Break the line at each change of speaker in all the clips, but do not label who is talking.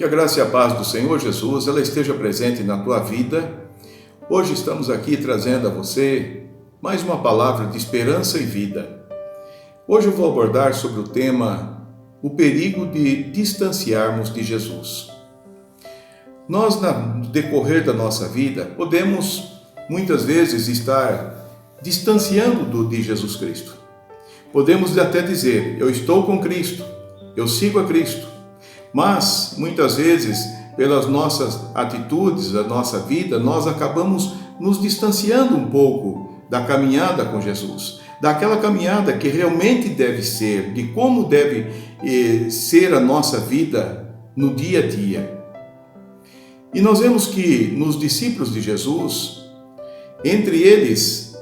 a graça e a paz do Senhor Jesus, ela esteja presente na tua vida. Hoje estamos aqui trazendo a você mais uma palavra de esperança e vida. Hoje eu vou abordar sobre o tema, o perigo de distanciarmos de Jesus. Nós, no decorrer da nossa vida, podemos muitas vezes estar distanciando de Jesus Cristo. Podemos até dizer, eu estou com Cristo, eu sigo a Cristo. Mas, muitas vezes, pelas nossas atitudes, a nossa vida, nós acabamos nos distanciando um pouco da caminhada com Jesus, daquela caminhada que realmente deve ser, de como deve ser a nossa vida no dia a dia. E nós vemos que nos discípulos de Jesus, entre eles,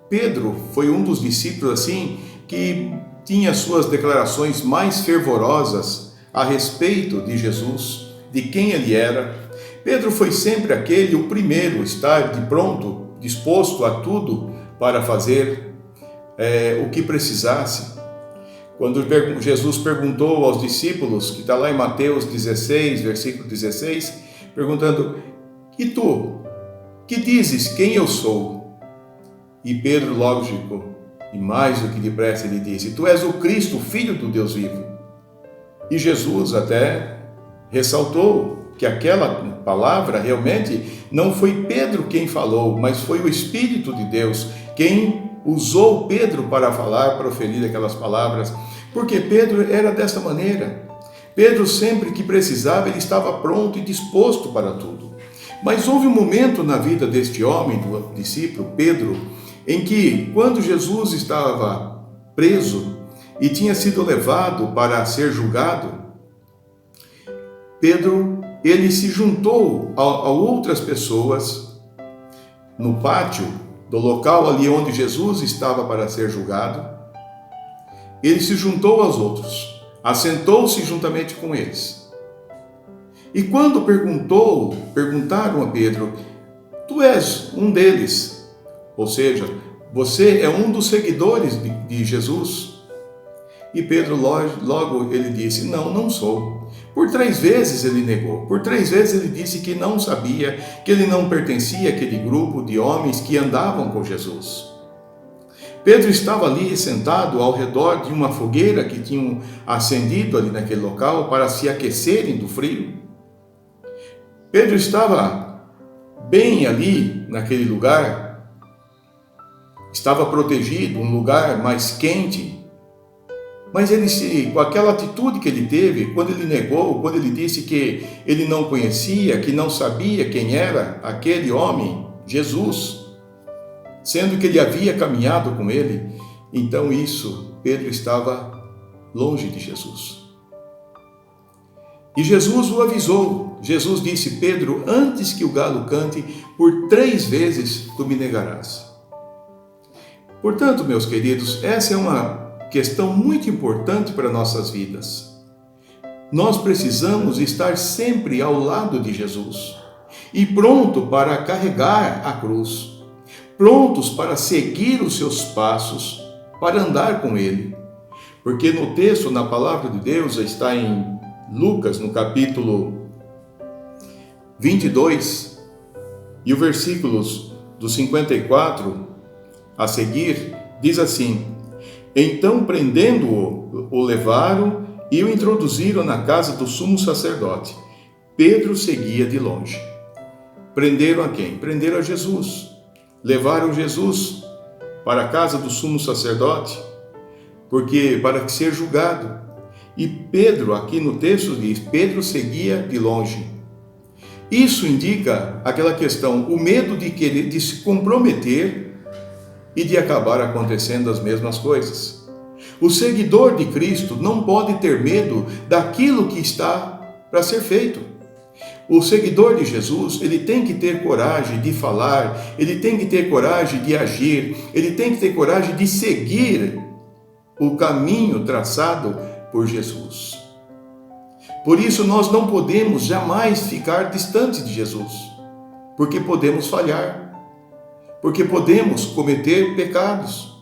Pedro foi um dos discípulos assim que tinha suas declarações mais fervorosas a respeito de Jesus, de quem ele era. Pedro foi sempre aquele, o primeiro, estar de pronto, disposto a tudo para fazer o que precisasse. Quando Jesus perguntou aos discípulos, que está lá em Mateus 16, versículo 16, perguntando, e tu, que dizes quem eu sou? E Pedro, lógico, e mais do que depressa, ele disse, tu és o Cristo, o Filho do Deus vivo. E Jesus até ressaltou que aquela palavra realmente não foi Pedro quem falou, mas foi o Espírito de Deus quem usou Pedro para falar, proferir aquelas palavras, porque Pedro era dessa maneira. Pedro sempre que precisava, ele estava pronto e disposto para tudo. Mas houve um momento na vida deste homem, do discípulo Pedro, em que quando Jesus estava preso, e tinha sido levado para ser julgado, Pedro, ele se juntou a outras pessoas no pátio do local ali onde Jesus estava para ser julgado. Ele se juntou aos outros, assentou-se juntamente com eles. E quando perguntaram a Pedro, tu és um deles, ou seja, você é um dos seguidores de Jesus? E Pedro logo ele disse, não sou. Por 3 vezes ele negou, por 3 vezes ele disse que não sabia, que ele não pertencia àquele grupo de homens que andavam com Jesus. Pedro estava ali sentado ao redor de uma fogueira que tinham acendido ali naquele local para se aquecerem do frio. Pedro estava bem ali naquele lugar, estava protegido, um lugar mais quente. Mas ele, com aquela atitude que ele teve, quando ele negou, quando ele disse que ele não conhecia, que não sabia quem era aquele homem, Jesus, sendo que ele havia caminhado com ele, então Pedro estava longe de Jesus. E Jesus o avisou. Jesus disse, Pedro, antes que o galo cante, por 3 vezes tu me negarás. Portanto, meus queridos, essa é uma questão muito importante para nossas vidas. Nós precisamos estar sempre ao lado de Jesus e pronto para carregar a cruz, prontos para seguir os seus passos, para andar com Ele. Porque no texto, na palavra de Deus, está em Lucas, no capítulo 22, e o versículos do 54 a seguir, diz assim, então, prendendo-o, o levaram e o introduziram na casa do sumo sacerdote. Pedro seguia de longe. Prenderam a quem? Prenderam a Jesus. Levaram Jesus para a casa do sumo sacerdote, porque para ser julgado. E Pedro, aqui no texto diz, Pedro seguia de longe. Isso indica aquela questão, o medo de se comprometer e de acabar acontecendo as mesmas coisas. O seguidor de Cristo não pode ter medo daquilo que está para ser feito. O seguidor de Jesus, ele tem que ter coragem de falar, ele tem que ter coragem de agir, ele tem que ter coragem de seguir o caminho traçado por Jesus. Por isso nós não podemos jamais ficar distante de Jesus, porque podemos falhar, porque podemos cometer pecados.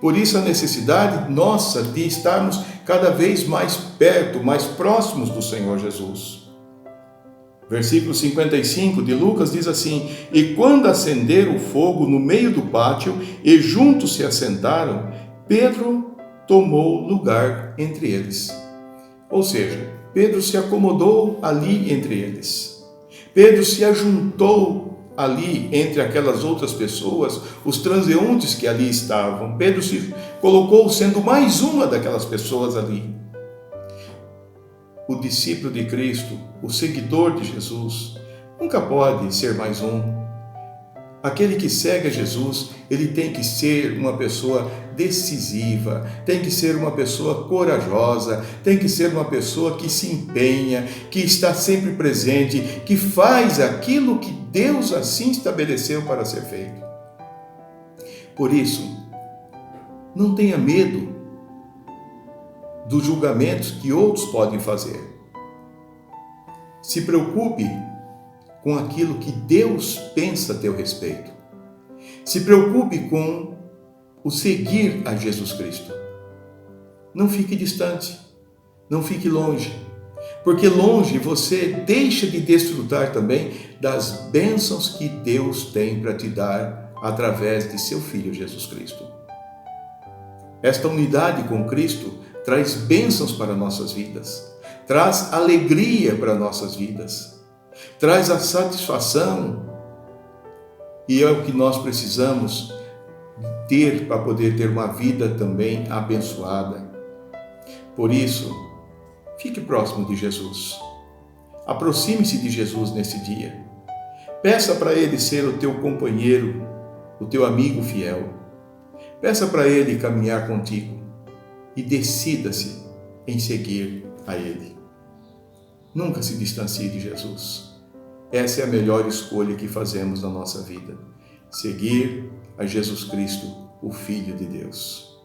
Por isso a necessidade nossa de estarmos cada vez mais perto, mais próximos do Senhor Jesus. Versículo 55 de Lucas diz assim: E quando acenderam o fogo no meio do pátio e juntos se assentaram, Pedro tomou lugar entre eles. Ou seja, Pedro se acomodou ali entre eles. Pedro se ajuntou ali entre aquelas outras pessoas, os transeuntes que ali estavam. Pedro se colocou sendo mais uma daquelas pessoas ali. O discípulo de Cristo, o seguidor de Jesus, nunca pode ser mais um. Aquele que segue a Jesus, ele tem que ser uma pessoa decisiva, tem que ser uma pessoa corajosa, tem que ser uma pessoa que se empenha, que está sempre presente, que faz aquilo que Deus assim estabeleceu para ser feito. Por isso, não tenha medo dos julgamentos que outros podem fazer. Se preocupe com aquilo que Deus pensa a teu respeito. Se preocupe com o seguir a Jesus Cristo. Não fique distante, não fique longe, porque longe você deixa de desfrutar também das bênçãos que Deus tem para te dar através de seu Filho Jesus Cristo. Esta unidade com Cristo traz bênçãos para nossas vidas, traz alegria para nossas vidas, traz a satisfação, e é o que nós precisamos ter para poder ter uma vida também abençoada. Por isso, fique próximo de Jesus, aproxime-se de Jesus nesse dia, peça para Ele ser o teu companheiro, o teu amigo fiel, peça para Ele caminhar contigo e decida-se em seguir a Ele. Nunca se distancie de Jesus. Essa é a melhor escolha que fazemos na nossa vida. Seguir a Jesus Cristo, o Filho de Deus.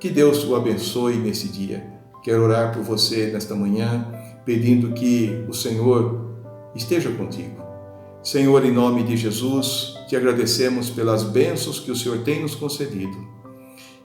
Que Deus o abençoe nesse dia. Quero orar por você nesta manhã, pedindo que o Senhor esteja contigo. Senhor, em nome de Jesus, te agradecemos pelas bênçãos que o Senhor tem nos concedido.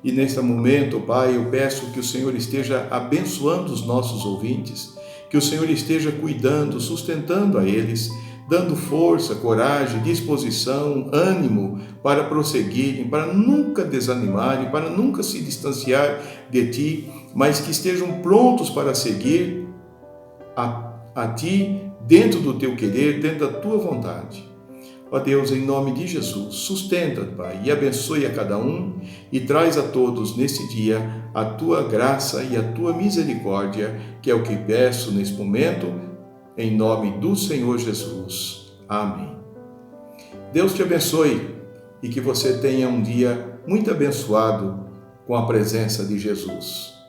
E neste momento, Pai, eu peço que o Senhor esteja abençoando os nossos ouvintes, que o Senhor esteja cuidando, sustentando a eles, dando força, coragem, disposição, ânimo para prosseguirem, para nunca desanimarem, para nunca se distanciar de Ti, mas que estejam prontos para seguir a Ti dentro do Teu querer, dentro da Tua vontade. Ó Deus, em nome de Jesus, sustenta, Pai, e abençoe a cada um e traz a todos neste dia a Tua graça e a Tua misericórdia, que é o que peço nesse momento, em nome do Senhor Jesus. Amém. Deus te abençoe e que você tenha um dia muito abençoado com a presença de Jesus.